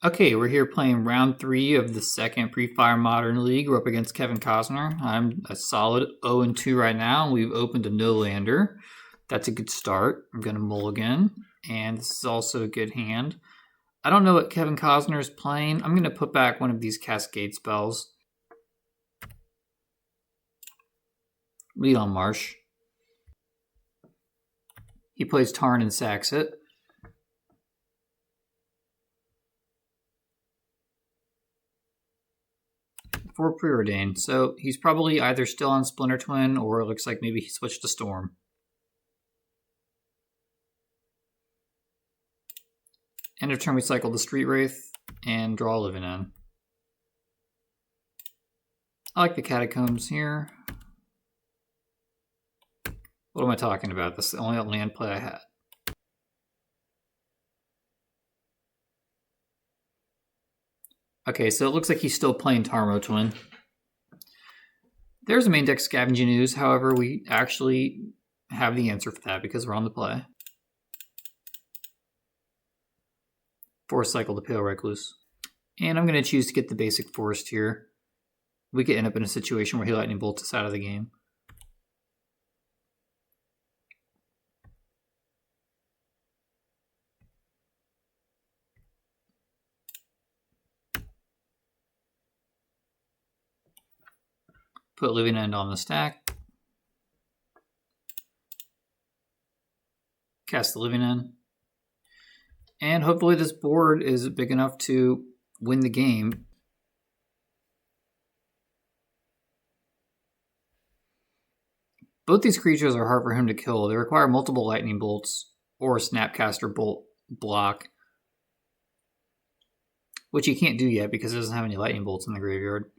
Okay, we're here playing round 3 of the second Pre-Fire Modern League. We're up against Kevin Costner. I'm a solid 0-2 right now. We've opened a no-lander. That's a good start. I'm going to mulligan, and this is also a good hand. I don't know what Kevin Costner is playing. I'm going to put back one of these Cascade spells. Lead on Marsh. He plays Tarn and sacks it. For Preordained. So he's probably either still on Splinter Twin or it looks like maybe he switched to Storm. End of turn we cycle the Street Wraith and draw Living End. I like the Catacombs here. What am I talking about? This is the only land play I had. Okay, so it looks like he's still playing Tarmo Twin. There's a main deck Scavenging Ooze, however, we actually have the answer for that because we're on the play. Forest Cycle the Pale Recluse. And I'm going to choose to get the basic Forest here. We could end up in a situation where he Lightning Bolts us out of the game. Put Living End on the stack. Cast the Living End. And hopefully this board is big enough to win the game. Both these creatures are hard for him to kill. They require multiple Lightning Bolts or a Snapcaster Bolt block, which he can't do yet because he doesn't have any Lightning Bolts in the graveyard.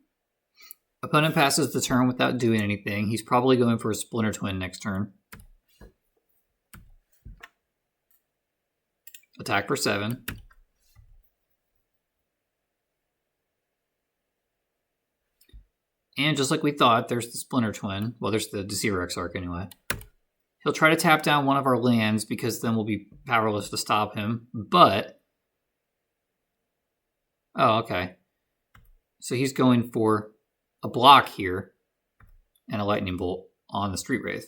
Opponent passes the turn without doing anything. He's probably going for a Splinter Twin next turn. Attack for 7. And just like we thought, there's the Splinter Twin. Well, there's the Deceiver Exarch anyway. He'll try to tap down one of our lands because then we'll be powerless to stop him. But... oh, okay. So he's going for a block here and a Lightning Bolt on the Street Wraith.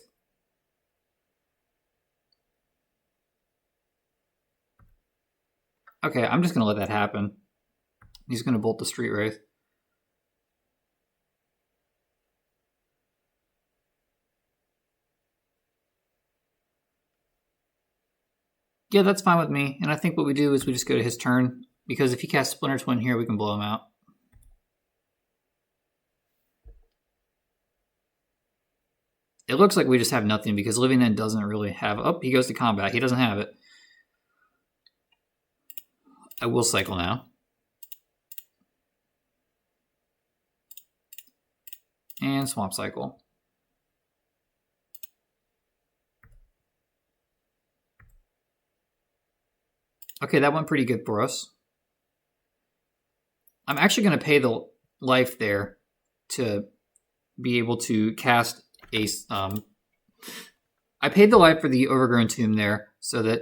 Okay, I'm just going to let that happen. He's going to bolt the Street Wraith. Yeah, that's fine with me. And I think what we do is we just go to his turn, because if he casts Splinter Twin here, we can blow him out. It looks like we just have nothing because Living End doesn't really have... oh, he goes to combat. He doesn't have it. I will cycle now. And Swamp Cycle. Okay, that went pretty good for us. I'm actually going to pay the life there to be able to cast a... I paid the life for the Overgrown Tomb there so that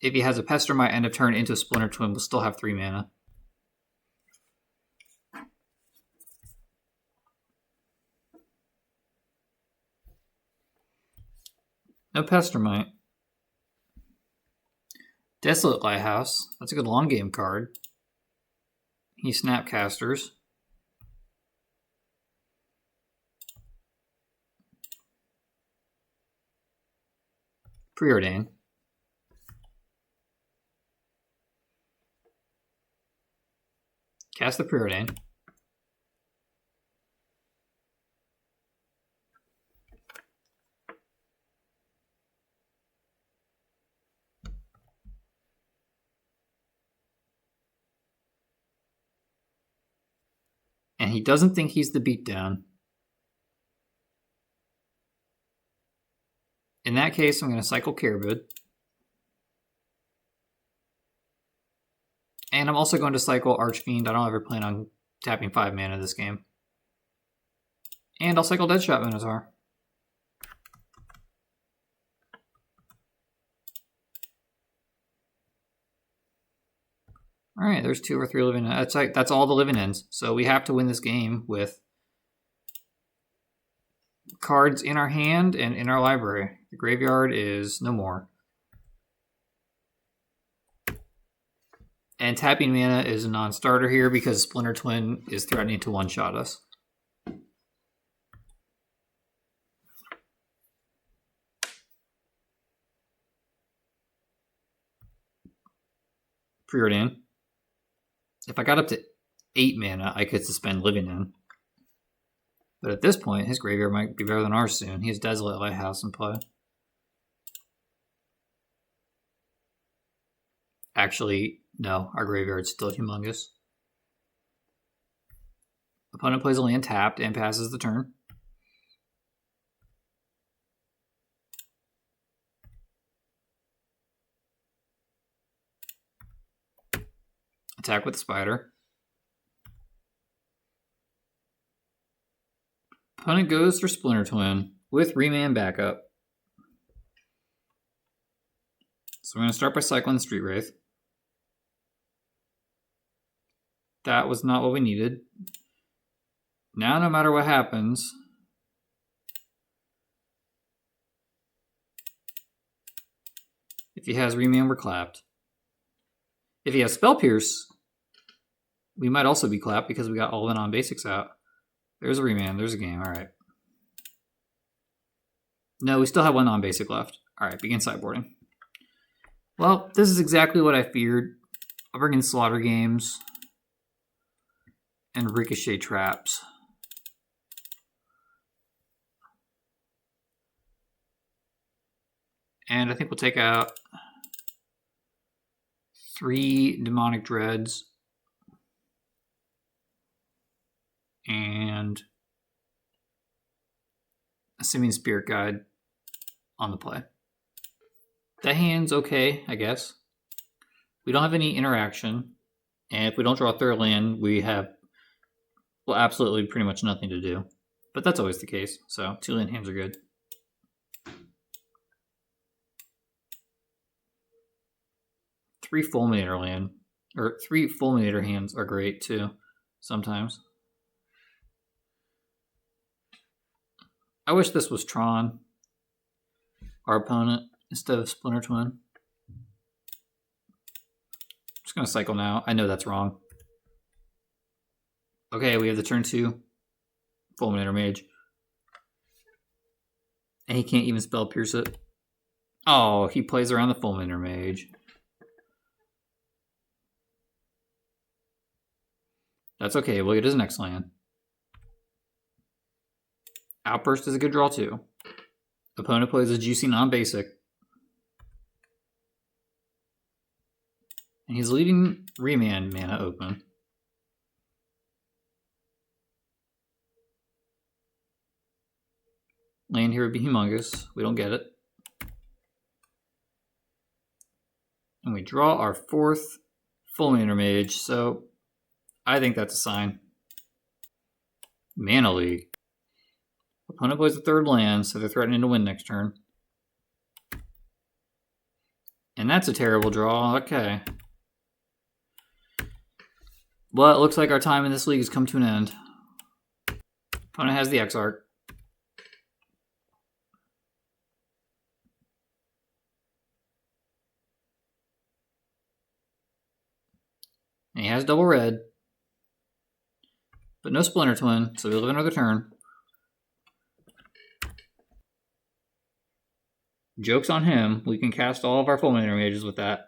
if he has a Pestermite end of turn into a Splinter Twin, we'll still have 3 mana. No Pestermite. Desolate Lighthouse. That's a good long game card. He Snapcasters. Preordain. Cast the Preordain. And he doesn't think he's the beatdown. In that case, I'm going to cycle Caribou. And I'm also going to cycle Archfiend. I don't ever plan on tapping 5 mana this game. And I'll cycle Deadshot Minotaur. All right, there's 2 or 3 living. That's all the living ends. So we have to win this game with cards in our hand and in our library. The graveyard is no more. And tapping mana is a non-starter here because Splinter Twin is threatening to one-shot us. Preordain. If I got up to 8 mana, I could suspend Living In. But at this point, his graveyard might be better than ours soon. He has Desolate Lighthouse in play. Actually, no, our graveyard's still humongous. Opponent plays a land tapped and passes the turn. Attack with the spider. Opponent goes for Splinter Twin with Remand backup. So we're going to start by cycling Street Wraith. That was not what we needed. Now, no matter what happens, if he has Remand, we're clapped. If he has Spell Pierce, we might also be clapped because we got all the non-basics out. There's a Remand. There's a game. All right. No, we still have 1 non-basic left. All right, begin sideboarding. Well, this is exactly what I feared. I'll bring in Slaughter Games and Ricochet Traps. And I think we'll take out 3 Demonic Dreads and a Simian Spirit Guide on the play. That hand's okay, I guess. We don't have any interaction, and if we don't draw a third land, we have, well, absolutely pretty much nothing to do. But that's always the case, so 2 land hands are good. Three Fulminator hands are great too, sometimes. I wish this was Tron, our opponent, instead of Splinter Twin. I'm just going to cycle now. I know that's wrong. Okay, we have the turn 2 Fulminator Mage. And he can't even Spell Pierce it. Oh, he plays around the Fulminator Mage. That's okay, we'll get his next land. Outburst is a good draw too. Opponent plays a juicy non-basic. And he's leaving Remand mana open. Land here would be humongous. We don't get it. And we draw our 4th Fulminator Mage, so I think that's a sign. Mana League. Opponent plays a 3rd land, so they're threatening to win next turn. And that's a terrible draw. Okay. Well, it looks like our time in this league has come to an end. Opponent has the Exarch. And he has double red. But no Splinter Twin, so we'll live another turn. Joke's on him. We can cast all of our Fulminator Mages with that.